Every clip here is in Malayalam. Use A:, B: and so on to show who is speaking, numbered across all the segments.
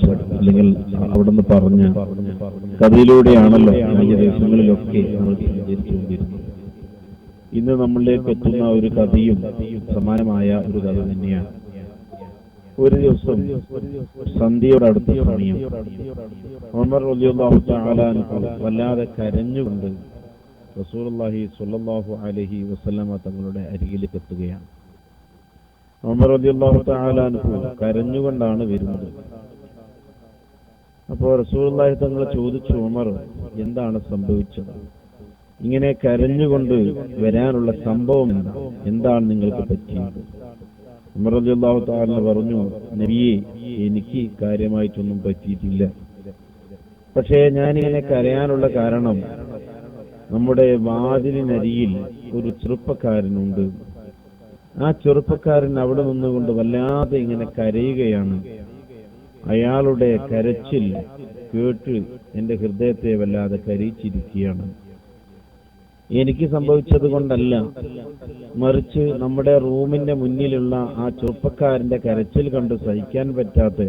A: പഠിപ്പിച്ച അല്ലെങ്കിൽ അവിടുന്ന് പറഞ്ഞ കഥയിലൂടെയാണല്ലോ കഴിഞ്ഞ ദിവസങ്ങളിലൊക്കെ നമ്മൾ സഞ്ചരിച്ചുകൊണ്ടിരുന്നത്. ഇന്ന് നമ്മളിലേക്ക് എത്തുന്ന ഒരു കഥയും സമാനമായ ഒരു കഥ തന്നെയാണ്. ഒരു ദിവസം സന്ധ്യയോടടുത്ത സമയം ഉമർ റളിയല്ലാഹു തആല അൻഹു വല്ലാതെ കരഞ്ഞുകൊണ്ട് റസൂലുള്ളാഹി സ്വല്ലല്ലാഹു അലൈഹി വസല്ലമ തങ്ങളുടെ അരികിലേക്ക് എത്തുകയാണ്. ഉമർ റളിയല്ലാഹു തആല അൻഹു കരഞ്ഞുകൊണ്ടാണ് വരുന്നത്. അപ്പോൾ റസൂലുള്ളാഹി തങ്ങൾ ചോദിച്ചു, ഉമർ എന്താണ് സംഭവിച്ചത്? ഇങ്ങനെ കരഞ്ഞുകൊണ്ട് വരാനുള്ള സംഭവം എന്താണ് നിങ്ങൾക്ക് പറ്റിയത്? ഉമർ റളിയല്ലാഹു തആല പറഞ്ഞു, നബിയേ, എനിക്ക് കാര്യമായിട്ടൊന്നും പറ്റിയിട്ടില്ല. പക്ഷേ ഞാനിങ്ങനെ കരയാനുള്ള കാരണം നമ്മുടെ വാതിലിനരിയിൽ ഒരു ചെറുപ്പക്കാരനുണ്ട്. ആ ചെറുപ്പക്കാരൻ അവിടെ നിന്നുകൊണ്ട് വല്ലാതെ ഇങ്ങനെ കരയുകയാണ്. അയാളുടെ കരച്ചിൽ കേട്ട് എന്റെ ഹൃദയത്തെ വല്ലാതെ കരയിച്ചിരിക്കുകയാണ്. എനിക്ക് സംഭവിച്ചത് കൊണ്ടല്ല, മറിച്ച് നമ്മുടെ റൂമിന്റെ മുന്നിലുള്ള ആ ചെറുപ്പക്കാരന്റെ കരച്ചിൽ കണ്ട് സഹിക്കാൻ പറ്റാത്ത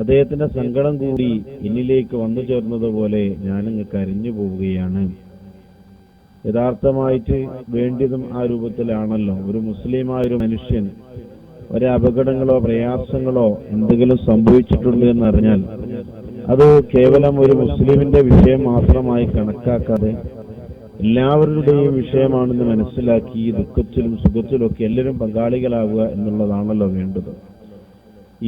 A: അദ്ദേഹത്തിന്റെ സങ്കടം കൂടി എന്നിലേക്ക് വന്നു ചേർന്നതുപോലെ ഞാനങ്ങ് കരഞ്ഞു പോവുകയാണ്. യഥാർത്ഥമായിട്ട് വേണ്ടിയതും ആ രൂപത്തിലാണല്ലോ. ഒരു മുസ്ലിമായൊരു മനുഷ്യൻ ഒരപകടങ്ങളോ പ്രയാസങ്ങളോ എന്തെങ്കിലും സംഭവിച്ചിട്ടുണ്ട് എന്നറിഞ്ഞാൽ അത് കേവലം ഒരു മുസ്ലിമിന്റെ വിഷയം മാത്രമായി കണക്കാക്കാതെ എല്ലാവരുടെയും വിഷയമാണെന്ന് മനസ്സിലാക്കി ദുഃഖത്തിലും സുഖത്തിലും ഒക്കെ എല്ലാവരും പങ്കാളികളാവുക എന്നുള്ളതാണല്ലോ വേണ്ടത്.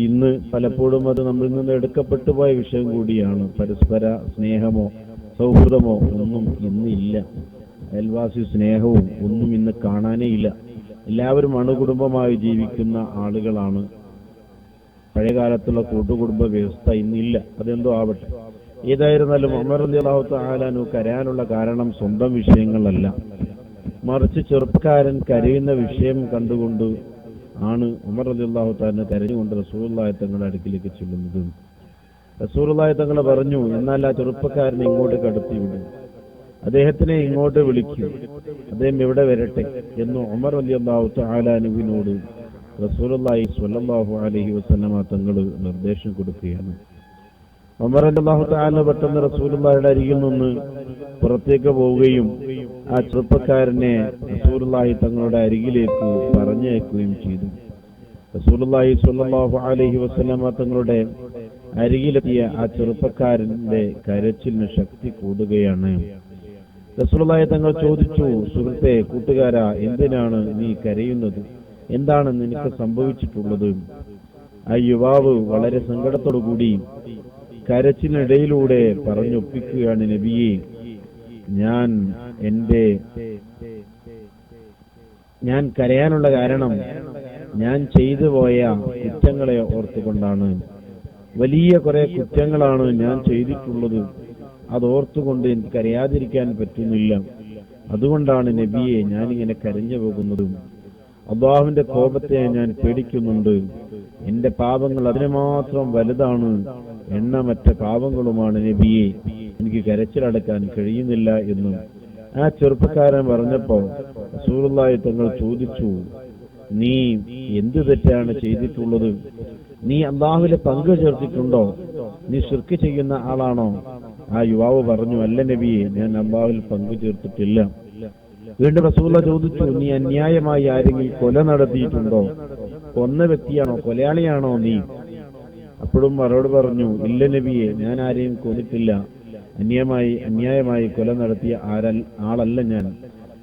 A: ഇന്ന് പലപ്പോഴും അത് നമ്മളിൽ നിന്ന് എടുക്കപ്പെട്ടു പോയ വിഷയം കൂടിയാണ്. പരസ്പര സ്നേഹമോ സൗഹൃദമോ ഒന്നും ഇന്നില്ല. അയൽവാസി സ്നേഹവും ഒന്നും ഇന്ന് കാണാനേ ഇല്ല. എല്ലാവരും അണുകുടുംബമായി ജീവിക്കുന്ന ആളുകളാണ്. പഴയകാലത്തുള്ള കൂട്ടുകുടുംബ വ്യവസ്ഥ ഇന്നില്ല. അതെന്തോ ആവട്ടെ. ഏതായിരുന്നാലും ഉമർ റളിയല്ലാഹു തആല അൻഹു കരയാനുള്ള കാരണം സ്വന്തം വിഷയങ്ങളല്ല, മറിച്ച് ചെറുപ്പക്കാരൻ കരയുന്ന വിഷയം കണ്ടുകൊണ്ട് ആണ് ഉമർ റളിയല്ലാഹു തആല കരഞ്ഞുകൊണ്ട് റസൂലുള്ളാഹി തങ്ങളുടെ അടുക്കിലേക്ക് ചെല്ലുന്നത്. റസൂലുള്ളാഹി തങ്ങൾ പറഞ്ഞു, എന്നാൽ ആ ചെറുപ്പക്കാരനെ ഇങ്ങോട്ട് കടത്തിവിടും, അദ്ദേഹത്തിനെ ഇങ്ങോട്ട് വിളിക്കും, അദ്ദേഹം ഇവിടെ വരട്ടെ എന്ന് ഉമർ റളിയല്ലാഹു തആല അൻഹുവിനോട് റസൂലുള്ളാഹി സ്വല്ലല്ലാഹു അലൈഹി വസല്ലമ തങ്ങൾ നിർദ്ദേശം കൊടുക്കുകയാണ്. ഉമർ റളിയല്ലാഹു തആല പെട്ടെന്ന് റസൂലുള്ളാഹിയുടെ അരികിൽ നിന്ന് പുറത്തേക്ക് പോവുകയും ആ ചെറുപ്പക്കാരനെ റസൂലുള്ളാഹി തങ്ങളുടെ അരികിലേക്ക് പറഞ്ഞയക്കുകയും ചെയ്തു. റസൂലുള്ളാഹി സ്വല്ലല്ലാഹു അലൈഹി വസല്ലമ തങ്ങളുടെ അരികിലെത്തിയ ആ ചെറുപ്പക്കാരന്റെ കരച്ചിലിന് ശക്തി കൂടുകയാണ്. റസൂലുള്ളാഹി തങ്ങൾ ചോദിച്ചു, സുഹൃത്തെ, കൂട്ടുകാരാ, എന്തിനാണ് നീ കരയുന്നത്? എന്താണ് നിനക്ക് സംഭവിച്ചിട്ടുള്ളത്? ആ യുവാവ് വളരെ സങ്കടത്തോടുകൂടി കരച്ചിലിനിടയിലൂടെ പറഞ്ഞൊപ്പിക്കുകയാണ്, നബിയെ, ഞാൻ കരയാനുള്ള കാരണം ഞാൻ ചെയ്തു പോയ കുറ്റങ്ങളെ ഓർത്തുകൊണ്ടാണ്. വലിയ കുറെ കുറ്റങ്ങളാണ് ഞാൻ ചെയ്തിട്ടുള്ളത്. അതോർത്തുകൊണ്ട് എനിക്ക് കരയാതിരിക്കാൻ പറ്റുന്നില്ല. അതുകൊണ്ടാണ് നബിയെ ഞാനിങ്ങനെ കരഞ്ഞു പോകുന്നതും. അല്ലാഹുവിന്റെ കോപത്തെ ഞാൻ പേടിക്കുന്നുണ്ട്. എന്റെ പാപങ്ങൾ അതിന് മാത്രം വലുതാണ്, എണ്ണമറ്റ പാപങ്ങളുമാണ് നബിയെ, എനിക്ക് കരച്ചിലടക്കാൻ കഴിയുന്നില്ല എന്നും ആ ചെറുപ്പക്കാരൻ പറഞ്ഞപ്പോ റസൂലുള്ളാഹി തങ്ങൾ ചോദിച്ചു, നീ എന്ത് തെറ്റാണ് ചെയ്തിട്ടുള്ളത്? നീ അല്ലാഹുവിലെ പങ്കു ചേർത്തിട്ടുണ്ടോ? നീ ശിർക്ക് ചെയ്യുന്ന ആളാണോ? ആ യുവാവ് പറഞ്ഞു, അല്ല നബിയെ, ഞാൻ അല്ലാഹുവിൽ പങ്കു ചേർത്തിട്ടില്ല. വീണ്ടും റസൂലുള്ളാഹി ചോദിച്ചു, നീ അന്യായമായി ആരെങ്കിലും കൊല നടത്തിയിട്ടുണ്ടോ? കൊന്ന വ്യക്തിയാണോ, കൊലയാളിയാണോ നീ? അപ്പോഴും മറുപടി പറഞ്ഞു, ഇല്ല നബിയെ, ഞാൻ ആരെയും കൊന്നിട്ടില്ല. അന്യായമായി കൊല നടത്തിയ ആളല്ല ഞാൻ.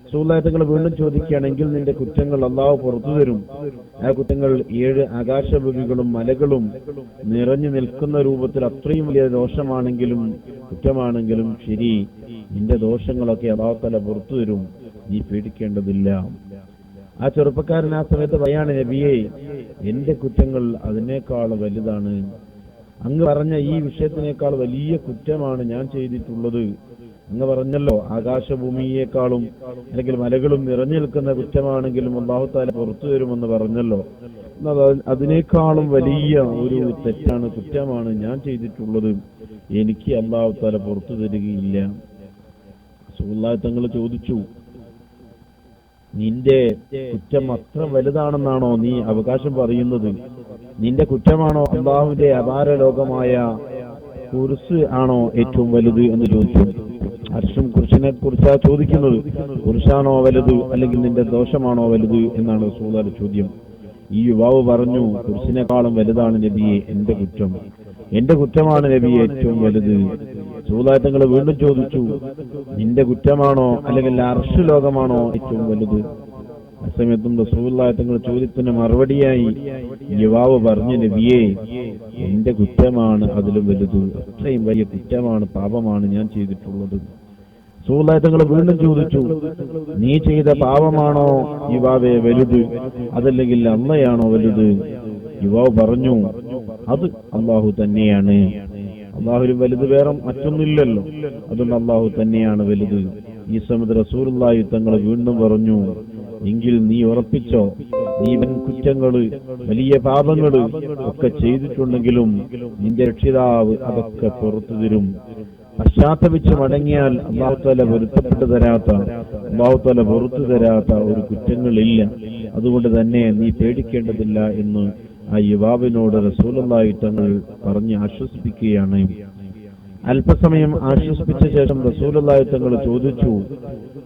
A: റസൂലുള്ളാഹി തങ്ങൾ വീണ്ടും ചോദിക്കുകയാണെങ്കിൽ നിന്റെ കുറ്റങ്ങൾ അല്ലാഹു പുറത്തു തരും. ആ കുറ്റങ്ങൾ 7 ആകാശഭൂമികളും മലകളും നിറഞ്ഞു നിൽക്കുന്ന രൂപത്തിൽ അത്രയും വലിയ ദോഷമാണെങ്കിലും കുറ്റമാണെങ്കിലും ശരി, നിന്റെ ദോഷങ്ങളൊക്കെ അല്ലാഹു തആല പുറത്തു തരും, നീ പേടിക്കേണ്ടതില്ല. ആ ചെറുപ്പക്കാരൻ ആ സമയത്ത് പറയാണ്, നബിയെ, എന്റെ കുറ്റങ്ങൾ അതിനേക്കാൾ വലുതാണ്. അങ്ങ് പറഞ്ഞ ഈ വിഷയത്തിനേക്കാൾ വലിയ കുറ്റമാണ് ഞാൻ ചെയ്തിട്ടുള്ളത്. അങ്ങ് പറഞ്ഞല്ലോ, ആകാശഭൂമിയേക്കാളും അല്ലെങ്കിൽ മലകളും നിറഞ്ഞു നിൽക്കുന്ന കുറ്റമാണെങ്കിലും അല്ലാഹു തആല പുറത്തു തരുമെന്ന് പറഞ്ഞല്ലോ. അതിനേക്കാളും വലിയ ഒരു തെറ്റാണ്, കുറ്റമാണ് ഞാൻ ചെയ്തിട്ടുള്ളത്. എനിക്ക് അല്ലാഹു തആല പുറത്തു തരികയില്ല. റസൂലുള്ളാഹി തങ്ങൾ ചോദിച്ചു, നിന്റെ കുറ്റം അത്ര വലുതാണെന്നാണോ നീ അവകാശം പറയുന്നത്? നിന്റെ കുറ്റമാണോ അല്ലാഹുവിന്റെ അപാര ലോകമായ കുർസി ആണോ ഏറ്റവും വലുത് എന്ന് ചോദിച്ചു. അർശും കുർസിനെ കുറിച്ചാ ചോദിക്കുന്നത്. കുർസാണോ വലുത്, അല്ലെങ്കിൽ നിന്റെ ദോഷമാണോ വലുത് എന്നാണ് റസൂലുള്ളാഹിയുടെ ചോദ്യം. ഈ യുവാവ് പറഞ്ഞു, കുർസിനേക്കാളും വലുതാണ് നബിയെ എന്റെ കുറ്റം. എന്റെ കുറ്റമാണ് നബിയെ ഏറ്റവും വലുത്. റസൂലുള്ളാഹി തങ്ങൾ വീണ്ടും ചോദിച്ചു, നിന്റെ കുറ്റമാണോ അല്ലെങ്കിൽ അർശ് ലോകമാണോ ഏറ്റവും വലുത്? അസമയത്തും റസൂലുള്ളാഹി തങ്ങൾ ചോദ്യത്തിന് മറുപടിയായി യുവാവ് പറഞ്ഞു, നബിയെ എന്റെ കുറ്റമാണ് അതിലും വലുത്. അത്രയും വലിയ കുറ്റമാണ്, പാപമാണ് ഞാൻ ചെയ്തിട്ടുള്ളത്. റസൂലുള്ളാഹി തങ്ങൾ വീണ്ടും ചോദിച്ചു, നീ ചെയ്ത പാപമാണോ യുവാവെ വലുത്, അതല്ലെങ്കിൽ അള്ളയാണോ വലുത്? യുവാവ് പറഞ്ഞു, അത് അള്ളാഹു തന്നെയാണ്. അള്ളാഹുവിലും വലുത് വേറെ മറ്റൊന്നില്ലല്ലോ, അതുകൊണ്ട് അള്ളാഹു തന്നെയാണ് വലുത്. ഈ സമയത്ത് റസൂലുള്ളാഹി തങ്ങൾ വീണ്ടും പറഞ്ഞു, എങ്കിൽ നീ ഉറപ്പിച്ചോ, നീ കുറ്റങ്ങള് വലിയ പാപങ്ങള് ഒക്കെ ചെയ്തിട്ടുണ്ടെങ്കിലും നിന്റെ രക്ഷിതാവ് അതൊക്കെ പുറത്തു തരും. പശ്ചാത്തപിച്ച് മടങ്ങിയാൽ അല്ലാഹുതആല പൊരുത്തപ്പെട്ടു തരാത്ത, അല്ലാഹുതആല പുറത്തു തരാത്ത ഒരു കുറ്റങ്ങളില്ല. അതുകൊണ്ട് തന്നെ നീ പേടിക്കേണ്ടതില്ല എന്ന് ആ യുവാവിനോട് റസൂലുള്ളാഹി തങ്ങൾ പറഞ്ഞ് ആശ്വസിപ്പിക്കുകയാണ്. അല്പസമയം ആശ്വസിപ്പിച്ച ശേഷം റസൂലുള്ളാഹി തങ്ങൾ ചോദിച്ചു,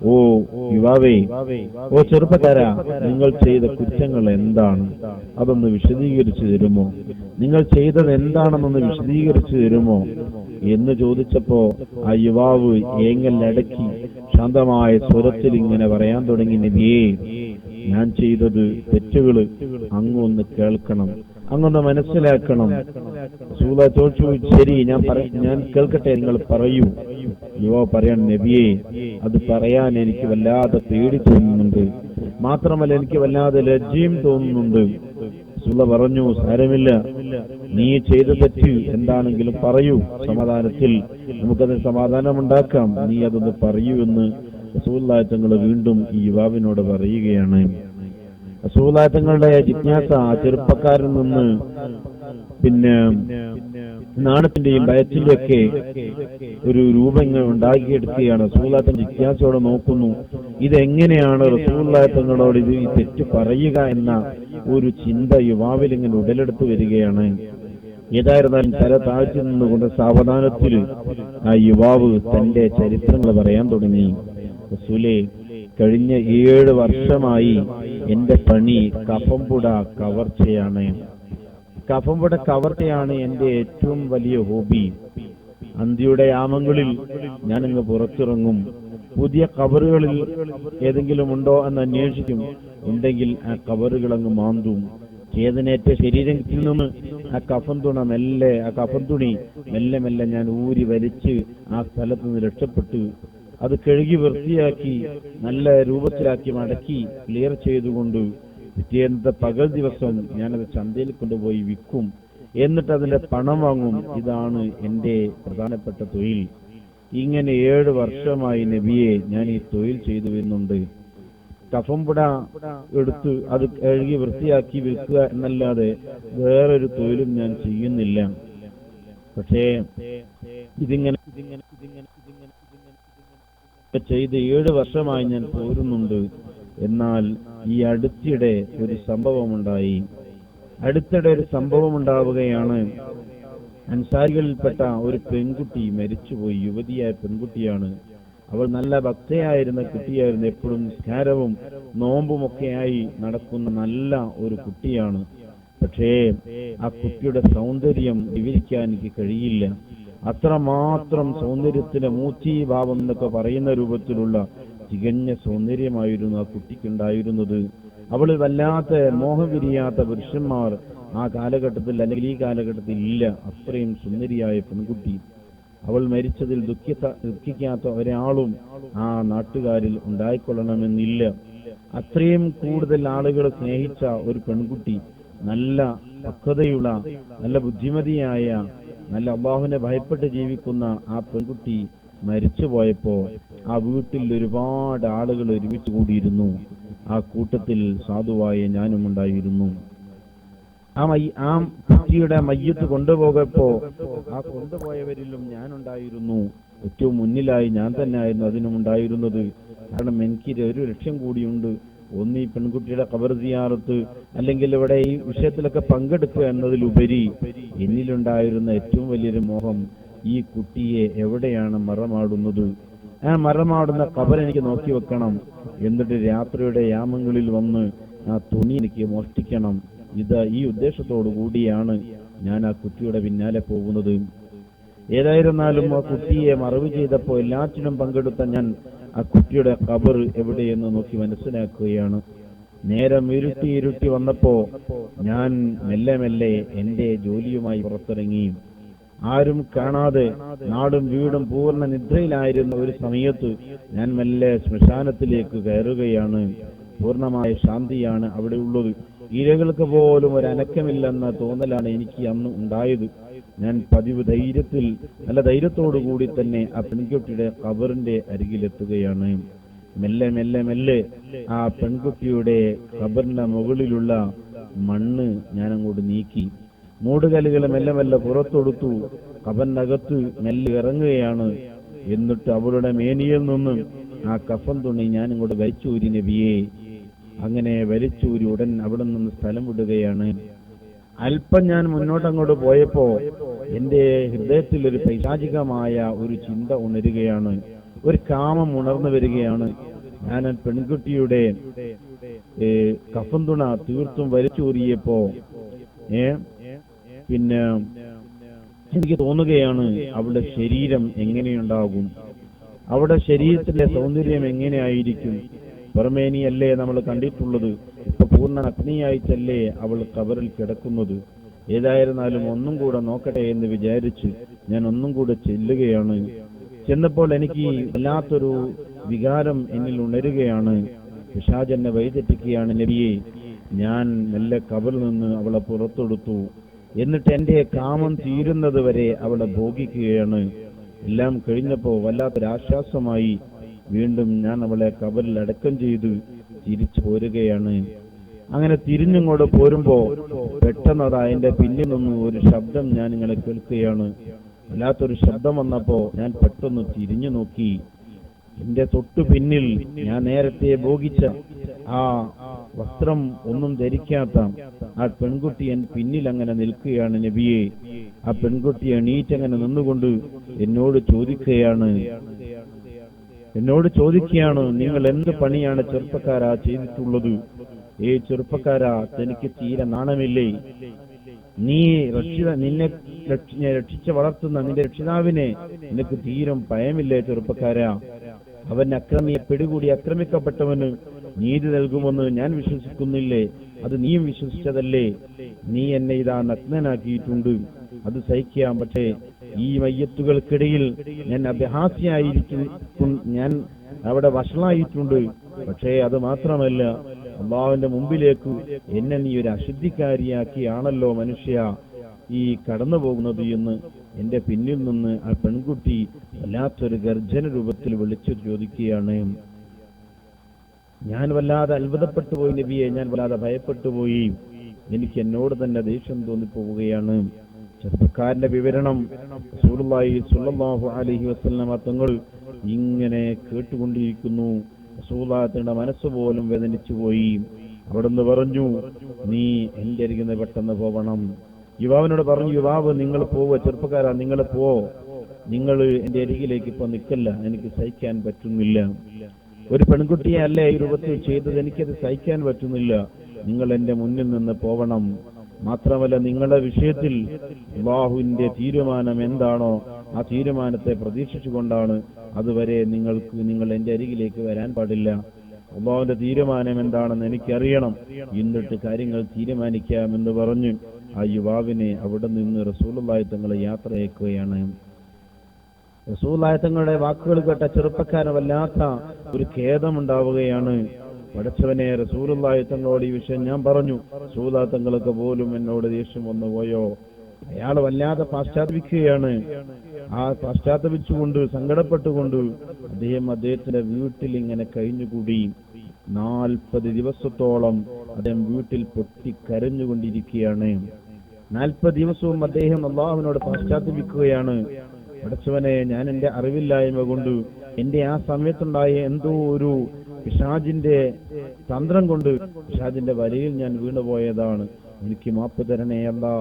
A: ഓ യുവാവേ, ഓ ചെറുപ്പക്കാരാ, നിങ്ങൾ ചെയ്ത കുറ്റങ്ങൾ എന്താണ്? അതൊന്ന് വിശദീകരിച്ചു തരുമോ? നിങ്ങൾ ചെയ്തത് എന്താണെന്നൊന്ന് വിശദീകരിച്ചു തരുമോ എന്ന് ചോദിച്ചപ്പോ ആ യുവാവ് ഏങ്ങലടക്കി ശാന്തമായ സ്വരത്തിൽ ഇങ്ങനെ പറയാൻ തുടങ്ങി, നബിയേ, ഞാൻ ചെയ്തത് തെറ്റുകള് അങ്ങൊന്ന് കേൾക്കണം, അങ്ങൊന്ന് മനസ്സിലാക്കണം. റസൂലുള്ളാഹി ചോദിച്ചു, ശരി, ഞാൻ കേൾക്കട്ടെ, നിങ്ങൾ പറയൂ. യുവാവ് പറയാൻ, നബിയെ, അത് പറയാൻ എനിക്ക് വല്ലാതെ പേടി തോന്നുന്നുണ്ട്, മാത്രമല്ല എനിക്ക് വല്ലാതെ ലജ്ജയും തോന്നുന്നുണ്ട്. റസൂലുള്ളാഹി പറഞ്ഞു, സാരമില്ല, നീ ചെയ്ത തെറ്റ് എന്താണെങ്കിലും പറയൂ, സമാധാനത്തിൽ നമുക്കത് സമാധാനമുണ്ടാക്കാം, നീ അതൊന്ന് പറയൂ എന്ന് റസൂലുള്ളാഹി തങ്ങൾ വീണ്ടും ഈ യുവാവിനോട് പറയുകയാണ്. റസൂലുള്ളാഹി തങ്ങളുടെ ജിജ്ഞാസ ചെറുപ്പക്കാരിൽ നിന്ന് പിന്നെ നാണത്തിന്റെയും ഭയത്തിന്റെയും ഒക്കെ ഒരു രൂപങ്ങൾ ഉണ്ടാക്കിയെടുക്കുകയാണ്. റസൂലുള്ളാഹി തങ്ങൾ ജിജ്ഞാസയോടെ നോക്കുന്നു, ഇതെങ്ങനെയാണ് റസൂലുള്ളാഹി തങ്ങളോട് ഇത് ഈ തെറ്റ് പറയുക എന്ന ഒരു ചിന്ത യുവാവിൽ ഇങ്ങനെ ഉടലെടുത്തു വരികയാണ്. ഏതായിരുന്നാലും തല താഴ്ത്തി നിന്നുകൊണ്ട് സാവധാനത്തിൽ ആ യുവാവ് തന്റെ ചരിത്രങ്ങൾ പറയാൻ തുടങ്ങി. റസൂലേ, കഴിഞ്ഞ 7 വർഷമായി എന്റെ പണി കഫംപുട കവർച്ചയാണ്. കഫംപുട കവർച്ചയാണ് എന്റെ ഏറ്റവും വലിയ ഹോബി. അന്തിയുടെ യാമങ്ങളിൽ ഞാനിങ്ങ് പുറത്തിറങ്ങും, പുതിയ കബറുകളിൽ ഏതെങ്കിലും ഉണ്ടോ എന്ന് അന്വേഷിക്കും, ഉണ്ടെങ്കിൽ ആ കബറുകൾ അങ്ങ് മാന്തും. ചേതനേറ്റ ശരീരത്തിൽ നിന്ന് ആ കഫൻ തുണി മെല്ലെ മെല്ലെ ഞാൻ ഊരി വലിച്ച് ആ സ്ഥലത്ത് നിന്ന് രക്ഷപ്പെട്ട് അത് കഴുകി വൃത്തിയാക്കി നല്ല രൂപത്തിലാക്കി മടക്കി ക്ലിയർ ചെയ്തുകൊണ്ട് പിറ്റേന്നത്തെ പകൽ ദിവസം ഞാനത് ചന്തയിൽ കൊണ്ടുപോയി വിൽക്കും, എന്നിട്ട് അതിന്റെ പണം വാങ്ങും. ഇതാണ് എന്റെ പ്രധാനപ്പെട്ട തൊഴിൽ. ഇങ്ങനെ 7 വർഷമായി നബിയെ ഞാൻ ഈ തൊഴിൽ ചെയ്തു വരുന്നുണ്ട്. കഫംപുട എടുത്ത് അത് കഴുകി വൃത്തിയാക്കി വിൽക്കുക എന്നല്ലാതെ വേറൊരു തൊഴിലും ഞാൻ ചെയ്യുന്നില്ല. പക്ഷേ ഇതിങ്ങനെ ചെയ്ത് 7 വർഷമായി ഞാൻ പോരുന്നുണ്ട്. എന്നാൽ ഈ അടുത്തിടെ ഒരു സംഭവം ഉണ്ടാവുകയാണ്. അൻസാരികളിൽപ്പെട്ട ഒരു പെൺകുട്ടി മരിച്ചുപോയി. യുവതിയായ പെൺകുട്ടിയാണ്. അവൾ നല്ല ഭക്തയായിരുന്ന കുട്ടിയായിരുന്നു. എപ്പോഴും നിസ്കാരവും നോമ്പുമൊക്കെയായി നടക്കുന്ന നല്ല ഒരു കുട്ടിയാണ്. പക്ഷേ ആ കുട്ടിയുടെ സൗന്ദര്യം വിവരിക്കാൻ എനിക്ക് കഴിയില്ല. അത്രമാത്രം സൗന്ദര്യത്തിന്റെ മൂർത്തീഭാവം എന്നൊക്കെ പറയുന്ന രൂപത്തിലുള്ള തികഞ്ഞ സൗന്ദര്യമായിരുന്നു ആ കുട്ടിക്കുണ്ടായിരുന്നത്. അവൾ വല്ലാത്ത മോഹം വിരിയാത്ത പുരുഷന്മാർ ആ കാലഘട്ടത്തിൽ അല്ലെങ്കിൽ ഈ കാലഘട്ടത്തിൽ ഇല്ല. അത്രയും സുന്ദരിയായ പെൺകുട്ടി. അവൾ മരിച്ചതിൽ ദുഃഖിക്കാത്ത ഒരാളും ആ നാട്ടുകാരിൽ ഉണ്ടായിക്കൊള്ളണമെന്നില്ല. അത്രയും കൂടുതൽ ആളുകൾ സ്നേഹിച്ച ഒരു പെൺകുട്ടി, നല്ല പക്വതയുള്ള, നല്ല ബുദ്ധിമതിയായ, നല്ല അല്ലാഹുവിനെ ഭയപ്പെട്ട് ജീവിക്കുന്ന ആ പെൺകുട്ടി മരിച്ചുപോയപ്പോ ആ വീട്ടിൽ ഒരുപാട് ആളുകൾ ഒരുമിച്ച് കൂടിയിരുന്നു. ആ കൂട്ടത്തിൽ സാധുവായ ഞാനും ഉണ്ടായിരുന്നു. ആ കുട്ടിയുടെ മയ്യത്ത് കൊണ്ടുപോകപ്പോ ആ കൊണ്ടുപോയവരിലും ഞാനുണ്ടായിരുന്നു. ഏറ്റവും മുന്നിലായി ഞാൻ തന്നെ ആയിരുന്നു അതിനും ഉണ്ടായിരുന്നത്. കാരണം എനിക്ക് ഒരു ലക്ഷ്യം കൂടിയുണ്ട്. ഒന്ന് ഈ പെൺകുട്ടിയുടെ ഖബർ സിയാറത്ത് അല്ലെങ്കിൽ ഇവിടെ ഈ വിഷയത്തിലൊക്കെ പങ്കെടുക്കുക എന്നതിലുപരി എന്നിലുണ്ടായിരുന്ന ഏറ്റവും വലിയൊരു മോഹം ഈ കുട്ടിയെ എവിടെയാണ് മറമാടുന്നത്, ആ മറമാടുന്ന ഖബർ എനിക്ക് നോക്കി വെക്കണം, എന്നിട്ട് രാത്രിയുടെ യാമങ്ങളിൽ വന്ന് ആ തുണി എനിക്ക് മോഷ്ടിക്കണം. ഈ ഉദ്ദേശത്തോടു കൂടിയാണ് ഞാൻ ആ കുട്ടിയുടെ പിന്നാലെ പോകുന്നത്. ഏതായിരുന്നാലും ആ കുട്ടിയെ മറവ് ചെയ്തപ്പോൾ എല്ലാറ്റിനും പങ്കെടുത്ത ഞാൻ ആ കുട്ടിയുടെ ഖബർ എവിടെയെന്ന് നോക്കി മനസ്സിലാക്കുകയാണ്. നേരം ഇരുട്ടി വന്നപ്പോ ഞാൻ മെല്ലെ മെല്ലെ എന്റെ ജോലിയുമായി പുറത്തിറങ്ങി. ആരും കാണാതെ നാടും വീടും പൂർണ്ണ നിദ്രയിലായിരുന്ന ഒരു സമയത്ത് ഞാൻ മെല്ലെ ശ്മശാനത്തിലേക്ക് കയറുകയാണ്. പൂർണ്ണമായ ശാന്തിയാണ് അവിടെ ഉള്ളത്. ഇരകൾക്ക് പോലും ഒരു അനക്കമില്ലെന്ന തോന്നലാണ് എനിക്ക് അന്ന് ഉണ്ടായത്. ഞാൻ പതിവ് നല്ല ധൈര്യത്തോടു കൂടി തന്നെ ആ പെൺകുട്ടിയുടെ ഖബറിന്റെ അരികിലെത്തുകയാണ്. മെല്ലെ മെല്ലെ മെല്ലെ ആ പെൺകുട്ടിയുടെ ഖബറിന്റെ മുകളിലുള്ള മണ്ണ് ഞാൻ അങ്ങോട്ട് നീക്കി. മൂടുകല്ലുകൾ മെല്ലെ മെല്ലെ പുറത്തെടുത്തു. ഖബറിനകത്ത് മെല്ലെ ഇറങ്ങുകയാണ്. എന്നിട്ട് അവളുടെ മേനിയിൽ നിന്നും ആ കഫൻ തുണി ഞാൻ ഇങ്ങോട്ട് വലിച്ചൂരി നബിയെ. അങ്ങനെ വലിച്ചൂരി ഉടൻ അവിടെ നിന്ന് സ്ഥലം വിടുകയാണ്. അല്പം ഞാൻ മുന്നോട്ടങ്ങോട്ട് പോയപ്പോ എന്റെ ഹൃദയത്തിൽ ഒരു പൈശാചികമായ ഒരു ചിന്ത ഉണരുകയാണ്, ഒരു കാമം ഉണർന്നു വരികയാണ്. ഞാൻ പെൺകുട്ടിയുടെ കഫൻ തുണ തീർത്തും വലിച്ചൂരിയപ്പോ പിന്നെ എനിക്ക് തോന്നുകയാണ് അവളുടെ ശരീരം എങ്ങനെയുണ്ടാകും, അവളുടെ ശരീരത്തിലെ സൗന്ദര്യം എങ്ങനെയായിരിക്കും. പുറമേനിയല്ലേ നമ്മൾ കണ്ടിട്ടുള്ളത്, ഇപ്പൊ പൂർണ്ണ അഗ്നിയായിട്ടല്ലേ അവൾ ഖബറിൽ കിടക്കുന്നത്. ഏതായിരുന്നാലും ഒന്നും കൂടെ നോക്കട്ടെ എന്ന് വിചാരിച്ച് ഞാൻ ഒന്നും കൂടെ ചെല്ലുകയാണ്. ചെന്നപ്പോൾ എനിക്ക് വല്ലാത്തൊരു വികാരം എന്നിൽ ഉണരുകയാണ്. പിശാച് എന്നെ വഴിതെറ്റിക്കുകയാണ് നബിയെ. ഞാൻ മെല്ലെ ഖബറിൽ നിന്ന് അവളെ പുറത്തെടുത്തു. എന്നിട്ട് എന്റെ കാമം തീരുന്നത് വരെ അവളെ ഭോഗിക്കുകയാണ്. എല്ലാം കഴിഞ്ഞപ്പോ വല്ലാത്തൊരാശ്വാസമായി. വീണ്ടും ഞാൻ അവളെ ഖബറിൽ അടക്കം ചെയ്ത് തിരിച്ചു പോരുകയാണ്. അങ്ങനെ തിരിഞ്ഞിങ്ങോട്ട് പോരുമ്പോ പെട്ടെന്നതാ എന്റെ പിന്നിൽ നിന്ന് ഒരു ശബ്ദം ഞാൻ ഇങ്ങനെ കേൾക്കുകയാണ്. വല്ലാത്തൊരു ശബ്ദം വന്നപ്പോ ഞാൻ പെട്ടെന്ന് തിരിഞ്ഞു നോക്കി. എന്റെ തൊട്ടു പിന്നിൽ ഞാൻ നേരത്തെ ഭോഗിച്ച ആ വസ്ത്രം ഒന്നും ധരിക്കാത്ത ആ പെൺകുട്ടി എൻ പിന്നിൽ അങ്ങനെ നിൽക്കുകയാണ് നബിയെ. ആ പെൺകുട്ടി എണീറ്റങ്ങനെ നിന്നുകൊണ്ട് എന്നോട് ചോദിക്കുകയാണ്, നിങ്ങൾ എന്ത് പണിയാണ് ചെറുപ്പക്കാരാ ചെയ്തിട്ടുള്ളത്? ചെറുപ്പക്കാരാ, തനിക്ക് തീരെ നാണമില്ലേ? നീ നിന്നെ രക്ഷിച്ച വളർത്തുന്ന നിന്റെ രക്ഷിതാവിനെ നിനക്ക് തീരം ഭയമില്ലേ ചെറുപ്പക്കാരാ? അവൻ അക്രമിയെ പിടികൂടി ആക്രമിക്കപ്പെട്ടവന് നീതി നൽകുമെന്ന് ഞാൻ വിശ്വസിക്കുന്നില്ലേ? അത് നീയും വിശ്വസിച്ചതല്ലേ? നീ എന്നെ ഇതാ നഗ്നനാക്കിയിട്ടുണ്ട്, അത് സഹിക്കാം. പക്ഷേ ഈ മയ്യത്തുകൾക്കിടയിൽ ഞാൻ അപഹാസ്യായിരിക്കും, ഞാൻ അവിടെ വഷളായിട്ടുണ്ട്. പക്ഷേ അത് മാത്രമല്ല, അള്ളാഹുവിന്റെ മുമ്പിലേക്ക് എന്നെ നീ ഒരു അശുദ്ധിക്കാരിയാക്കിയാണല്ലോ മനുഷ്യ ഈ കടന്നു പോകുന്നത് എന്ന് എന്റെ പിന്നിൽ നിന്ന് ആ പെൺകുട്ടി വല്ലാത്തൊരു ഗർജന രൂപത്തിൽ വിളിച്ചു ചോദിക്കുകയാണ്. ഞാൻ വല്ലാതെ അത്ഭുതപ്പെട്ടു പോയി നബിയെ, ഞാൻ വല്ലാതെ ഭയപ്പെട്ടു പോയി. എനിക്ക് എന്നോട് തന്നെ ദേഷ്യം തോന്നിപ്പോവുകയാണ്. ചെറുപ്പക്കാരന്റെ വിവരണം റസൂലുള്ളാഹി സ്വല്ലല്ലാഹു അലൈഹി വസല്ലമ തങ്ങൾ ഇങ്ങനെ കേട്ടുകൊണ്ടിരിക്കുന്നു. റസൂലുള്ളാഹിയുടെ മനസ്സ് പോലും വേദനിച്ചു പോയി. അവിടുന്ന് പറഞ്ഞു, നീ എന്റെ അരികിൽ പെട്ടെന്ന് പോവണം. യുവാവിനോട് പറഞ്ഞു, യുവാവ് നിങ്ങൾ പോവുക, ചെറുപ്പക്കാരാ നിങ്ങൾ നിങ്ങൾ എന്റെ അരികിലേക്ക് ഇപ്പൊ നിൽക്കല്ല, എനിക്ക് സഹിക്കാൻ പറ്റുന്നില്ല. ഒരു പെൺകുട്ടിയെ അല്ലേ ഈ രൂപത്തിൽ ചെയ്തത്, എനിക്കത് സഹിക്കാൻ പറ്റുന്നില്ല. നിങ്ങൾ എന്റെ മുന്നിൽ നിന്ന് പോവണം. മാത്രമല്ല, നിങ്ങളുടെ വിഷയത്തിൽ അല്ലാഹുവിന്റെ തീരുമാനം എന്താണോ ആ തീരുമാനത്തെ പ്രതീക്ഷിച്ചുകൊണ്ടാണ്. അതുവരെ നിങ്ങൾ എന്റെ അരികിലേക്ക് വരാൻ പാടില്ല. അല്ലാഹുവിന്റെ തീരുമാനം എന്താണെന്ന് എനിക്കറിയണം, എന്നിട്ട് കാര്യങ്ങൾ തീരുമാനിക്കാമെന്ന് പറഞ്ഞു ആ യുവാവിനെ അവിടെ നിന്ന് റസൂലുള്ളാഹി തങ്ങൾ യാത്ര അയക്കുകയാണ്. റസൂലുള്ളാഹി തങ്ങളുടെ വാക്കുകൾ കേട്ട ചെറുപ്പക്കാരൻ വല്ലാത്ത ഒരു ഖേദമുണ്ടാവുകയാണ്. പഠിച്ചവനെ, റസൂലുള്ളാഹി തങ്ങളോട് ഈ വിഷയം ഞാൻ പറഞ്ഞു, റസൂലുള്ളാഹി തങ്ങൾക്ക് പോലും എന്നോട് ദേഷ്യം വന്നു പോയോ? അയാൾ വല്ലാതെ പാശ്ചാത്തപിക്കുകയാണ്. ആ പാശ്ചാത്തപിച്ചുകൊണ്ട് സങ്കടപ്പെട്ടുകൊണ്ട് അദ്ദേഹത്തിന്റെ വീട്ടിൽ ഇങ്ങനെ കഴിഞ്ഞുകൂടി. 40 ദിവസത്തോളം അദ്ദേഹം വീട്ടിൽ പൊട്ടിക്കരഞ്ഞുകൊണ്ടിരിക്കുകയാണ്. 40 ദിവസവും അദ്ദേഹം അല്ലാഹുവിനോട് പാശ്ചാത്തപിക്കുകയാണ്. പഠിച്ചവനെ, ഞാൻ എന്റെ അറിവില്ലായ്മ കൊണ്ട് എന്റെ ആ സമയത്തുണ്ടായ എന്തോ ഒരു പിശാചിന്റെ തന്ത്രം കൊണ്ട് പിശാചിന്റെ വലയിൽ ഞാൻ വീണുപോയതാണ്. എനിക്ക് മാപ്പ് തരണേ അല്ലാ,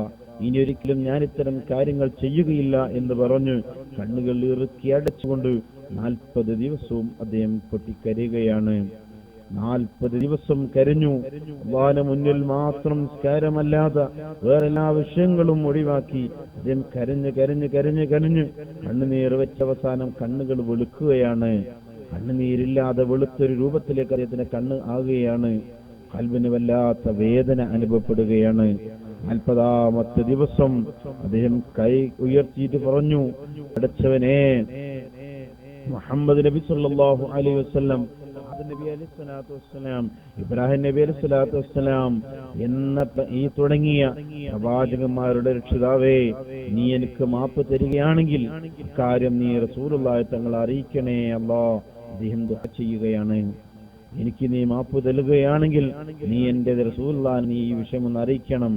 A: ഇനി ഒരിക്കലും ഞാൻ ഇത്തരം കാര്യങ്ങൾ ചെയ്യുകയില്ല എന്ന് പറഞ്ഞ് കണ്ണുകൾ ഇറുക്കി അടച്ചുകൊണ്ട് 40 ദിവസവും അദ്ദേഹം പൊട്ടിക്കരയുകയാണ്. 40 ദിവസം കരഞ്ഞു. അല്ലാഹുവിന്റെ മുന്നിൽ മാത്രം നിസ്കാരമല്ലാതെ വേറെല്ലാ വിഷയങ്ങളും ഒഴിവാക്കി അദ്ദേഹം കരഞ്ഞ് കരഞ്ഞ് കരഞ്ഞ് കരഞ്ഞ് കണ്ണുനീർ വെച്ച അവസാനം കണ്ണുകൾ വെളുക്കുകയാണ്. കണ്ണുനീരില്ലാതെ വെളുത്തൊരു രൂപത്തിലേക്ക് അദ്ദേഹത്തിന്റെ കണ്ണ് ആകുകയാണ്. ഖൽബിന് വല്ലാത്ത വേദന അനുഭവപ്പെടുകയാണ്. 40ാമത്തെ ദിവസം അദ്ദേഹം കൈ ഉയർത്തിയിട്ട് പറഞ്ഞു, പഠിച്ചവനെ, മുഹമ്മദ് നബി സല്ലല്ലാഹു അലൈഹി വസല്ലം, നബി അലൈഹി സ്വലാത്തു വസ്സലാം, ഇബ്രാഹിം നബി അലൈഹി സ്വലാത്തു വസ്സലാം എന്ന ഈ തുടങ്ങിയ പ്രവാചകന്മാരുടെ രക്ഷിതാവേ, നീ എനിക്ക് മാപ്പ് തരികയാണെങ്കിൽ കാര്യം നീ റസൂലുള്ളാഹി തങ്ങളെ അറിയിക്കണേ അല്ലാഹ്. അദ്ദേഹം ദുആ ചെയ്യുകയാണ്, എനിക്ക് നീ മാപ്പ് നൽകുകയാണെങ്കിൽ നീ എന്റെ റസൂലുള്ളാഹി നീ ഈ വിഷയം ഒന്ന് അറിയിക്കണം,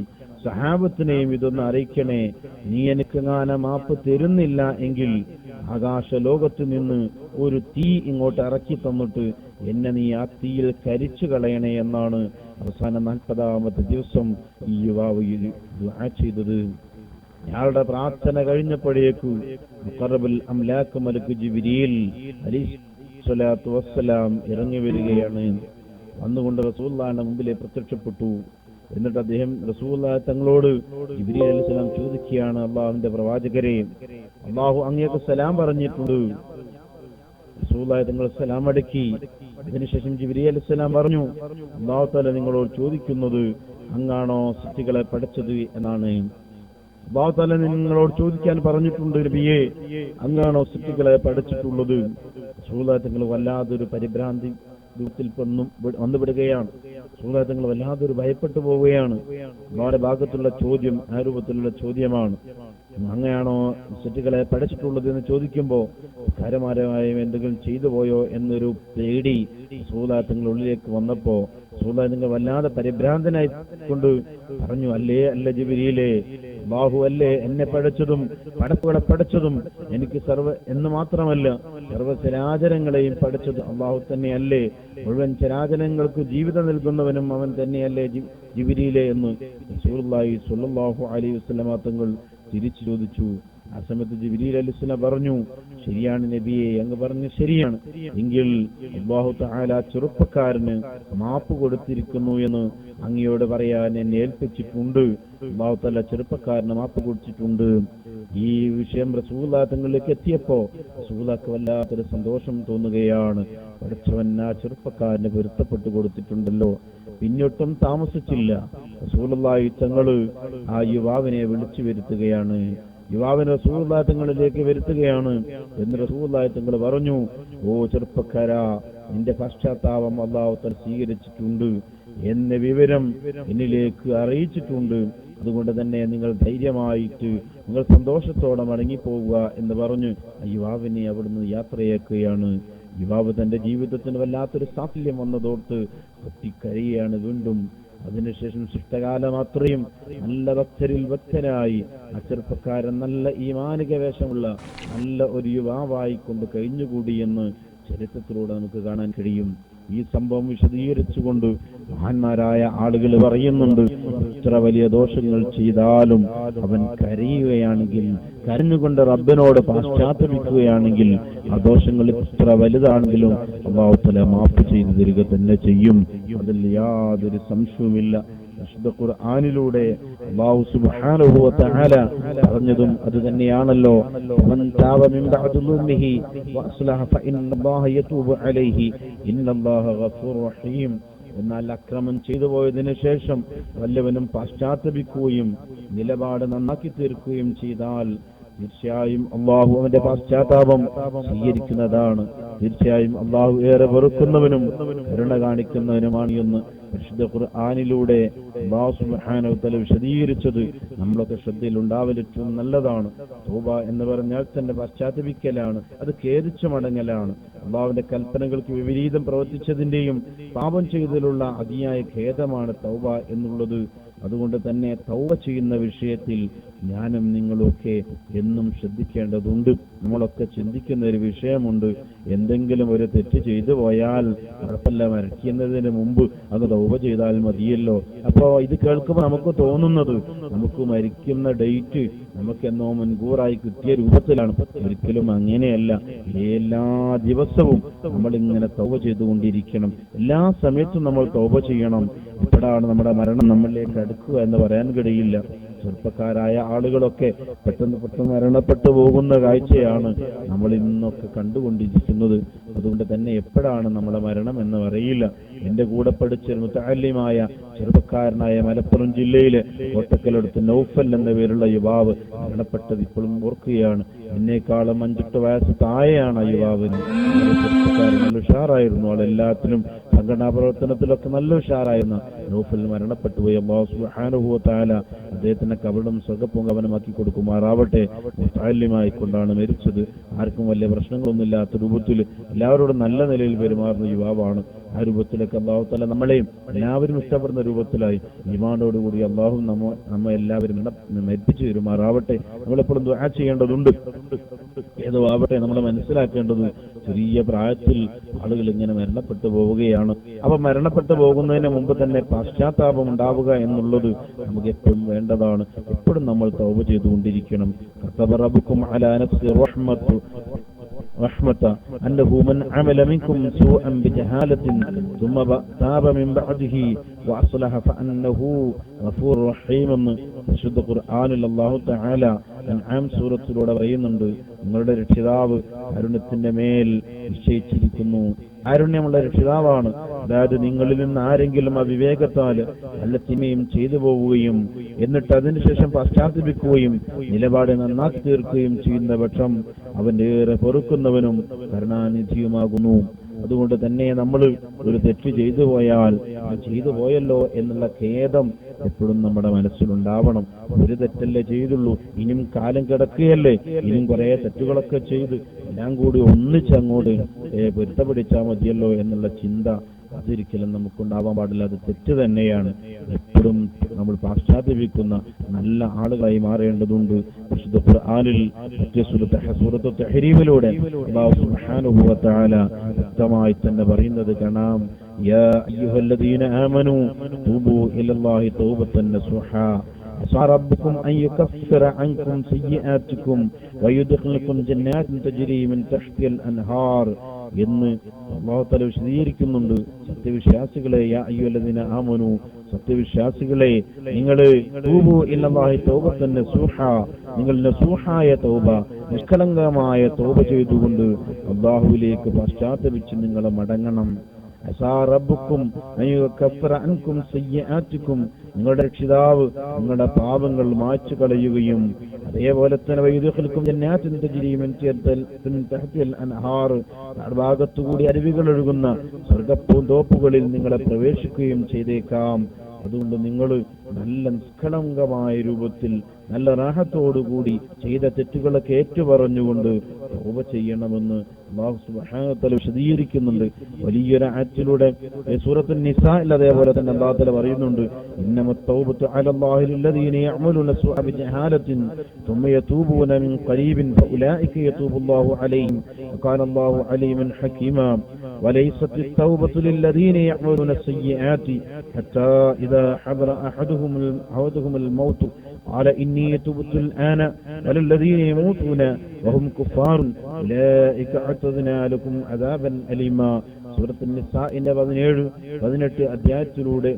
A: സഹാബത്തിനെയും ഇതൊന്ന് അറിയിക്കണേ. നീ എനിക്ക് മാപ്പ് തരുന്നില്ല എങ്കിൽ ആകാശ ലോകത്ത് നിന്ന് ഒരു തീ ഇങ്ങോട്ട് ഇറക്കി തന്നിട്ട് എന്നെ നീ ആ തീയിൽ കരിച്ചു കളയണേ എന്നാണ് അവസാന 40ാമത്തെ ദിവസം ഈ യുവാവ് ദുആ ചെയ്തത്. അയാളുടെ പ്രാർത്ഥന കഴിഞ്ഞപ്പോഴേക്കു മുഖറബുൽ അംലാക്ക് മലക്ക് ജിബ്രീൽ അലൈഹി സ്വലാത്തു വസ്സലാം ഇറങ്ങി വരികയാണ്. വന്നുകൊണ്ട് റസൂലുള്ളാഹിന്റെ മുമ്പിലെ പ്രത്യക്ഷപ്പെട്ടു. എന്നിട്ട് അദ്ദേഹം റസൂലുള്ളാഹി തങ്ങളോട് ജിബ്രീൽ അലൈഹിസ്സലാം ചോദിക്കുകയാണ്, അള്ളാഹുവിന്റെ പ്രവാചകരെ, അള്ളാഹു അങ്ങേക്ക് സലാം പറഞ്ഞിട്ടുണ്ട്. റസൂലുള്ളാഹി തങ്ങൾ സലാം അടക്കി. അതിനുശേഷം ജിബ്രീൽ അലൈഹിസ്സലാം പറഞ്ഞു, അള്ളാഹു തആല നിങ്ങളോട് ചോദിക്കുന്നത് അങ്ങാണോ സൃഷ്ടികളെ പഠിച്ചത് എന്നാണ്. അള്ളാഹു തആല നിങ്ങളോട് ചോദിക്കാൻ പറഞ്ഞിട്ടുണ്ട്, നബിയെ, അങ്ങാണോ സൃഷ്ടികളെ പഠിച്ചിട്ടുള്ളത്? റസൂലുള്ളാഹി തങ്ങൾ വല്ലാതൊരു പരിഭ്രാന്തി ദൂരത്തിൽ വന്നുവിടുകയാണ്. റസൂലുള്ളാഹി തങ്ങൾ വല്ലാതൊരു ഭയപ്പെട്ടു പോവുകയാണ്. അള്ളാഹുവിന്റെ ഭാഗത്തുള്ള ചോദ്യം ആ രൂപത്തിലുള്ള ചോദ്യമാണ്. അങ്ങനെയാണോ സൃഷ്ടികളെ പഠിച്ചിട്ടുള്ളത് എന്ന് ചോദിക്കുമ്പോൾ കാര്യമാരമായ എന്തെങ്കിലും ചെയ്തു പോയോ എന്നൊരു പേടി റസൂലുള്ളാഹി തങ്ങളുടെ ഉള്ളിലേക്ക് വന്നപ്പോ റസൂലുള്ളാഹി തങ്ങൾ വല്ലാതെ പരിഭ്രാന്തനായി കൊണ്ട് പറഞ്ഞു, അല്ലേ അല്ല ജിബ്രീലേ, അല്ലാഹു അല്ലേ എന്നെ പഠിച്ചതും പടപ്പുകളെ പഠിച്ചതും എനിക്ക് എന്ന് മാത്രമല്ല സർവ്വചരാചരങ്ങളെയും പഠിച്ചത് അല്ലാഹു തന്നെയല്ലേ? മുഴുവൻ ചരാചരങ്ങൾക്ക് ജീവിതം നൽകുന്നവനും അവൻ തന്നെയല്ലേ ജിബ്രീലേ എന്ന് റസൂലുള്ളാഹി സ്വല്ലല്ലാഹു അലൈഹി വസല്ലം തങ്ങൾ തിരിച്ചു ചോദിച്ചു. ആ സമയത്ത് ജിബ്രീൽ അലൈഹിസ്സലാം പറഞ്ഞു, ശരിയാണ് നബിയെ, അങ്ങ് പറഞ്ഞു ശരിയാണ്. എങ്കിൽ അല്ലാഹു തആല ചെറുപ്പക്കാരന് മാപ്പ് കൊടുത്തിരിക്കുന്നു എന്ന് അങ്ങയോട് പറയാൻ എന്നെ ഏൽപ്പിച്ചിട്ടുണ്ട്. അല്ലാഹു തആല ചെറുപ്പക്കാരന് മാപ്പ് കൊടുത്തിട്ടുണ്ട്. ഈ വിഷയം റസൂലുള്ളാഹി തങ്ങളിലേക്ക് എത്തിയപ്പോ റസൂലുള്ളാഹിക്ക് വല്ലാത്തൊരു സന്തോഷം തോന്നുകയാണ്. പഠിച്ചവൻ ആ ചെറുപ്പക്കാരന് പൊരുത്തപ്പെട്ടു കൊടുത്തിട്ടുണ്ടല്ലോ. പിന്നൊട്ടും താമസിച്ചില്ല, റസൂലുള്ളാഹി തങ്ങള് ആ യുവാവിനെ വിളിച്ചു വരുത്തുകയാണ്. യുവാവിനെ റസൂലുള്ളാഹി തങ്ങളിലേക്ക് വരുത്തുകയാണ്. എന്ന് റസൂലുള്ളാഹി തങ്ങൾ പറഞ്ഞു, ഓ ചെറുപ്പക്കാരാ, നിന്റെ പശ്ചാത്താപം അല്ലാഹു തആല സ്വീകരിച്ചിട്ടുണ്ട് എന്ന വിവരം എന്നിലേക്ക് അറിയിച്ചിട്ടുണ്ട്. അതുകൊണ്ട് തന്നെ നിങ്ങൾ ധൈര്യമായിട്ട് നിങ്ങൾ സന്തോഷത്തോടെ മടങ്ങിപ്പോവുക എന്ന് പറഞ്ഞു യുവാവിനെ അവിടുന്ന് യാത്രയാക്കുകയാണ്. യുവാവ് തന്റെ ജീവിതത്തിന് വല്ലാത്തൊരു സാഫല്യം വന്നതോർത്ത് പൊട്ടിക്കരയുകയാണ് വീണ്ടും. അതിനുശേഷം ശിഷ്ടകാലം അത്രയും നല്ല ഭക്തരിൽ ഭക്തനായി ആ ചെറുപ്പക്കാരൻ നല്ല ഈമാനിക വേഷമുള്ള നല്ല ഒരു യുവാവായി കൊണ്ട് കഴിഞ്ഞുകൂടിയെന്ന് ചരിത്രത്തിലൂടെ നമുക്ക് കാണാൻ കഴിയും. ഈ സംഭവം വിശദീകരിച്ചുകൊണ്ട് മഹാന്മാരായ ആളുകൾ പറയുന്നുണ്ട്, എത്ര വലിയ ദോഷങ്ങൾ ചെയ്താലും അവൻ കരയുകയാണെങ്കിൽ, കരഞ്ഞുകൊണ്ട് റബ്ബിനോട് പാശ്ചാത്തപിക്കുകയാണെങ്കിൽ ആ ദോഷങ്ങൾ എത്ര വലുതാണെങ്കിലും അല്ലാഹു തആല മാഫ് ചെയ്തു തരിക തന്നെ ചെയ്യും. അതിൽ യാതൊരു സംശയവുമില്ല. വിശുദ്ധ ഖുർആനിലൂടെ അല്ലാഹു സുബ്ഹാനഹു വ തആല പറഞ്ഞതും അത് തന്നെയാണല്ലോ, മൻ താവ മിൻ ബഅദി ദുൽമിഹി വഅസ്ലഹ ഫഇന്നല്ലാഹ യതൂബു അലൈഹി ഇന്നല്ലാഹ ഗഫൂറുർ റഹീം. എന്നാൽ അക്രമം ചെയ്തു പോയതിനു ശേഷം വല്ലവനും പാശ്ചാത്തപിക്കുകയും നിലപാട് നന്നാക്കി തീർക്കുകയും ചെയ്താൽ തീർച്ചയായും അല്ലാഹു അവന്റെ പശ്ചാത്താപം സ്വീകരിക്കുന്നതാണ്. തീർച്ചയായും അല്ലാഹു ഏറെ വെറുക്കുന്നവനും കരുണ കാണിക്കുന്നവനുമാണ് എന്ന് പരിശുദ്ധ ഖുർആനിലൂടെ അല്ലാഹു സുബ്ഹാനഹു വ തആല വിശദീകരിച്ചത് നമ്മളൊക്കെ ശ്രദ്ധയിൽ ഉണ്ടാവലും നല്ലതാണ്. തൗബ എന്ന് പറഞ്ഞാൽ തന്നെ പശ്ചാത്തപിക്കലാണ്, അത് ഖേദിച്ചു മടങ്ങലാണ്. അല്ലാഹുവിന്റെ കൽപ്പനകൾക്ക് വിപരീതം പ്രവർത്തിച്ചതിന്റെയും പാപം ചെയ്തതിലുള്ള അതിയായ ഖേദമാണ് തൗബ എന്നുള്ളത്. അതുകൊണ്ട് തന്നെ തൗബ ചെയ്യുന്ന വിഷയത്തിൽ ഞാനും നിങ്ങളൊക്കെ എന്നും ശ്രദ്ധിക്കേണ്ടതുണ്ട്. നമ്മളൊക്കെ ചിന്തിക്കുന്ന ഒരു വിഷയമുണ്ട്, എന്തെങ്കിലും ഒരു തെറ്റ് ചെയ്തു പോയാൽ കുഴപ്പമില്ല, മരിക്കുന്നതിന് മുമ്പ് അത് തൗബ ചെയ്താൽ മതിയല്ലോ. അപ്പോ ഇത് കേൾക്കുമ്പോൾ നമുക്ക് തോന്നുന്നത് നമുക്ക് മരിക്കുന്ന ഡേറ്റ് നമുക്കെന്നോ മുൻകൂറായി കിട്ടിയ രൂപത്തിലാണ്. ഒരിക്കലും അങ്ങനെയല്ല. എല്ലാ ദിവസവും നമ്മൾ ഇങ്ങനെ തൗബ ചെയ്തുകൊണ്ടിരിക്കണം. എല്ലാ സമയത്തും നമ്മൾ തൗബ ചെയ്യണം. എപ്പോഴാണ് നമ്മുടെ മരണം നമ്മളിലേക്ക് അടുക്കുക എന്ന് പറയാൻ കഴിയില്ല. ചെറുപ്പക്കാരായ ആളുകളൊക്കെ പെട്ടെന്ന് മരണപ്പെട്ടു പോകുന്ന കാഴ്ചയാണ് നമ്മൾ ഇന്നൊക്കെ കണ്ടുകൊണ്ടിരിക്കുന്നത്. അതുകൊണ്ട് തന്നെ എപ്പോഴാണ് നമ്മുടെ മരണം എന്ന് അറിയില്ല. എന്റെ കൂടെ പഠിച്ച മുതഅല്ലിമായ ചെറുപ്പക്കാരനായ മലപ്പുറം ജില്ലയിലെ കോട്ടക്കലടുത്ത് നൗഫൽ എന്ന പേരുള്ള യുവാവ് മരണപ്പെട്ടത് ഇപ്പോഴും ഓർക്കുകയാണ്. എന്നേക്കാളും 5-8 വയസ്സ് താഴെയാണ് ആ യുവാവിന്. ചെറുപ്പക്കാരൻ നല്ല ഉഷാറായിരുന്നു, ആളെല്ലാത്തിലും സംഘടനാ പ്രവർത്തനത്തിലൊക്കെ നല്ല ഉഷാറായിരുന്ന നൗഫൽ മരണപ്പെട്ടുപോയി. അല്ലാഹു സുബ്ഹാനഹു വ തആല അദ്ദേഹത്തിന്റെ കബറും സ്വർഗ്ഗപൂങ്കവനമാക്കി കൊടുക്കുമാറാവട്ടെ. മുതഅല്ലിമായിക്കൊണ്ടാണ് മരിച്ചത്. ആർക്കും വലിയ പ്രശ്നങ്ങളൊന്നുമില്ലാത്ത രൂപത്തിൽ എല്ലാവരോടും നല്ല നിലയിൽ പെരുമാറുന്ന യുവാവാണ്. ആ രൂപത്തിലൊക്കെ അല്ലാഹു തആല നമ്മളെയും എല്ലാവരും ഇഷ്ടപ്പെടുന്ന രൂപത്തിലായി ഈമാനോടുകൂടി അല്ലാഹു നമ്മെ എല്ലാവരും മരിപ്പിച്ചു പെരുമാറാവട്ടെ. നമ്മളെപ്പോഴും ദുആ ചെയ്യേണ്ടതുണ്ട്. ഏതോ ആവട്ടെ, നമ്മൾ മനസ്സിലാക്കേണ്ടത് ചെറിയ പ്രായത്തിൽ ആളുകൾ ഇങ്ങനെ മരണപ്പെട്ടു പോവുകയാണ്. അപ്പൊ മരണപ്പെട്ടു പോകുന്നതിന് മുമ്പ് തന്നെ പശ്ചാത്താപം ഉണ്ടാവുക എന്നുള്ളത് നമുക്ക് എപ്പോഴും വേണ്ടതാണ്. എപ്പോഴും നമ്മൾ തൗബ ചെയ്തുകൊണ്ടിരിക്കണം. കതബ റബ്ബുക്കും അലാ നഫ്സി رحمة أنه من عمل منكم سوءا بجهالة ثم تاب من بعده وأصلح فأنه غفور رحيم. വിശുദ്ധ ഖുർആനിൽ അല്ലാഹു തആല അൻആം സൂറത്തിലൂടെ പറയുന്നുണ്ട്, നിങ്ങളുടെ രക്ഷിതാവ് കാരുണ്യത്തിന്റെ മേൽ നിശ്ചയിച്ചിരിക്കുന്നു. കാരുണ്യമുള്ള രക്ഷിതാവാണ്. അതായത് നിങ്ങളിൽ നിന്ന് ആരെങ്കിലും അവിവേകത്താൽ നല്ല തിന്മയും ചെയ്തു പോവുകയും എന്നിട്ട് അതിനുശേഷം പശ്ചാത്തപിക്കുകയും നിലപാട് നന്നാക്കി തീർക്കുകയും ചെയ്യുന്ന പക്ഷം അവന്റെ ഏറെ പൊറുക്കുന്നവനും കരുണാനിധിയുമാകുന്നു. അതുകൊണ്ട് തന്നെ നമ്മൾ ഒരു തെറ്റ് ചെയ്തു പോയാൽ ചെയ്തു പോയല്ലോ എന്നുള്ള ഖേദം എപ്പോഴും നമ്മുടെ മനസ്സിലുണ്ടാവണം. ഒരു തെറ്റല്ലേ ചെയ്തുള്ളൂ, ഇനിയും കാലം കിടക്കുകയല്ലേ, ഇനിയും കുറെ തെറ്റുകളൊക്കെ ചെയ്ത് എല്ലാം കൂടി ഒന്നിച്ചങ്ങോട്ട് പൊരുത്തപ്പെടിച്ചാൽ മതിയല്ലോ എന്നുള്ള ചിന്ത അതൊരിക്കലും നമുക്കുണ്ടാവാൻ പാടില്ല. അത് തെറ്റ് തന്നെയാണ്. എപ്പോഴും നമ്മൾ പാശ്ചാത്യപിക്കുന്ന നല്ല ആളുകളായി മാറേണ്ടതുണ്ട്. വിശുദ്ധ ഖുർആനിൽ സൂറത്തുൽ തഹ്രീമിലൂടെ അല്ലാഹു സുബ്ഹാനഹു വ തആല വ്യക്തമായി തന്നെ പറയുന്നത് കാണാം, യാ അയ്യുഹല്ലദീന ആമനൂ തൂബൂ ഇലല്ലാഹി തൗബത്തൻ നസുഹാ عسى ربكم أن يكفر عنكم سيئاتكم ويدخلكم جنات تجري من تحتها الأنهار എന്ന് അല്ലാഹു തആല വിശദീകരിക്കുന്നുണ്ട്. സത്യവിശ്വാസികളെ, യാ അയ്യുഹല്ലദീന ആമനൂ, സത്യവിശ്വാസികളെ, നിങ്ങൾ തൂബൂ ഇലല്ലാഹി തൗബത്തൻ നസുഹാ, നിങ്ങൾ നസുഹായ തൗബ, നിഷ്കളങ്കമായ തൗബ ചെയ്തുകൊണ്ട് അല്ലാഹുവിലേക്ക് പശ്ചാത്തപിച്ച് നിങ്ങൾ മടങ്ങണം. അസാ റബ്ബുക്കും അൻ യുകഫിറ അൻകും സയ്യിആതികും, നിങ്ങളുടെ രക്ഷിതാവ് നിങ്ങളുടെ പാപങ്ങൾ മായ്ച്ചു കളയുകയും അതേപോലെ തന്നെ വയുദ്ഖിൽക്കും ജന്നാത്തിൻ തജ്രി മിൻ തഹ്തിൽ അൻഹാർ, ഭാഗത്തുകൂടി അരുവികൾ ഒഴുകുന്ന സ്വർഗ്ഗപ്പൂന്തോപ്പുകളിൽ നിങ്ങളെ പ്രവേശിക്കുകയും ചെയ്തേക്കാം. അതുകൊണ്ട് നിങ്ങൾ നല്ല നിഷ്കളങ്കമായ രൂപത്തിൽ നല്ല റാഹത്തോടുകൂടി ചെയ്ത തെറ്റുകളൊക്കെ ഏറ്റുപറഞ്ഞുകൊണ്ട് തൗബ ചെയ്യണമെന്ന് അല്ലാഹു സുബ്ഹാനഹു വ തആല വിശദീകരിക്കുന്നുണ്ട്. വലിയൊരു ആയത്തിലൂടെ സൂറത്തുൻ നിസായിൽ അതേപോലെ തന്നെ അല്ലാഹു തആല പറയുന്നുണ്ട്, ഇന്നമത് തൗബത്തു അലല്ലാഹി ലില്ലദീന യഅമലൂന സൂഅ ബിജഹാലത്തിൻ ثم يتوبون من قريب فأولئك يتوب الله عليهم وكان الله عليما حكيما وليست التوبة للذين يعملون السيئات حتى إذا حضر أحدهم الموت قال إني تبت الآن وللذين يموتون وهم كفار أولئك أعتدنا لكم عذابا أليما. സൂറത്തുൽ നിസാഇന്റെ 17-18 അധ്യായത്തിലൂടെ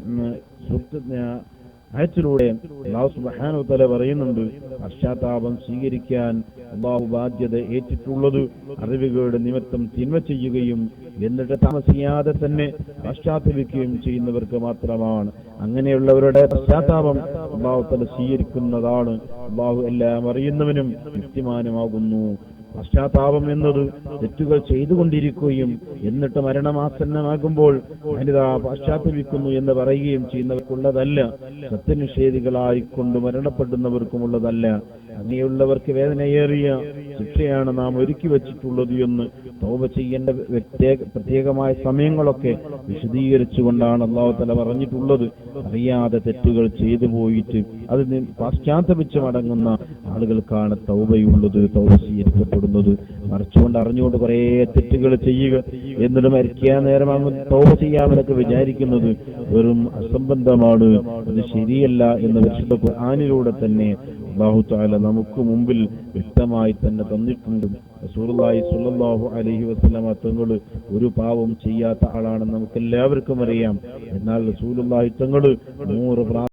A: അല്ലാഹു സുബ്ഹാനഹു വ തആല പറയുന്നുണ്ട്, പശ്ചാത്താപം സ്വീകരിക്കാൻ അല്ലാഹു ബാധ്യത ഏറ്റിട്ടുള്ളത് അറിവുകളുടെ നിമിത്തം തിന്മ ചെയ്യുകയും എന്നിട്ട് താമസിയാതെ തന്നെ പശ്ചാത്തപിക്കുകയും ചെയ്യുന്നവർക്ക് മാത്രമാണ്. അങ്ങനെയുള്ളവരുടെ പശ്ചാത്താപം അല്ലാഹു തആല സ്വീകരിക്കുന്നതാണ്. അല്ലാഹു എല്ലാം അറിയുന്നവനും യുക്തിമാനുമാകുന്നു. പശ്ചാത്താപം എന്നത് തെറ്റുകൾ ചെയ്തുകൊണ്ടിരിക്കുകയും എന്നിട്ട് മരണമാസന്നമാകുമ്പോൾ വനിതാ പശ്ചാത്തപിക്കുന്നു എന്ന് പറയുകയും ചെയ്യുന്നവർക്കുള്ളതല്ല. സത്യനിഷേധികളായിക്കൊണ്ട് മരണപ്പെടുന്നവർക്കുമുള്ളതല്ല. അങ്ങനെയുള്ളവർക്ക് വേദനയേറിയ ശിക്ഷയാണ് നാം ഒരുക്കി വച്ചിട്ടുള്ളത് എന്ന് തൗബ ചെയ്യേണ്ട പ്രത്യേകമായ സമയങ്ങളൊക്കെ വിശദീകരിച്ചുകൊണ്ടാണ് അല്ലാഹു തആല പറഞ്ഞിട്ടുള്ളത്. അറിയാതെ തെറ്റുകൾ ചെയ്തു പോയിട്ട് അതിന് പശ്ചാത്തപിച്ച് മടങ്ങുന്ന ആളുകൾക്കാണ് തൗബയുള്ളത്, തൗബ സ്വീകരിക്കപ്പെടുന്നത്. മറിച്ചുകൊണ്ട് അറിഞ്ഞുകൊണ്ട് കുറെ തെറ്റുകൾ ചെയ്യുക, എന്നിട്ട് മരിക്കാൻ നേരം അങ്ങ് തൗബ ചെയ്യാമെന്നൊക്കെ വിചാരിക്കുന്നത് വെറും അസംബന്ധമാണ്. അത് ശരിയല്ല എന്ന് പരിശുദ്ധ ഖുർആനിലൂടെ തന്നെ അല്ലാഹു തആല നമുക്ക് മുമ്പിൽ വ്യക്തമായി തന്നെ തന്നിട്ടുണ്ട്. റസൂലുള്ളാഹി സ്വല്ലല്ലാഹു അലൈഹി വസല്ലമ തങ്ങൾ ഒരു പാവം ചെയ്യാത്ത ആളാണെന്ന് നമുക്ക് എല്ലാവർക്കും അറിയാം. എന്നാൽ റസൂലുള്ളാഹി തങ്ങൾ 100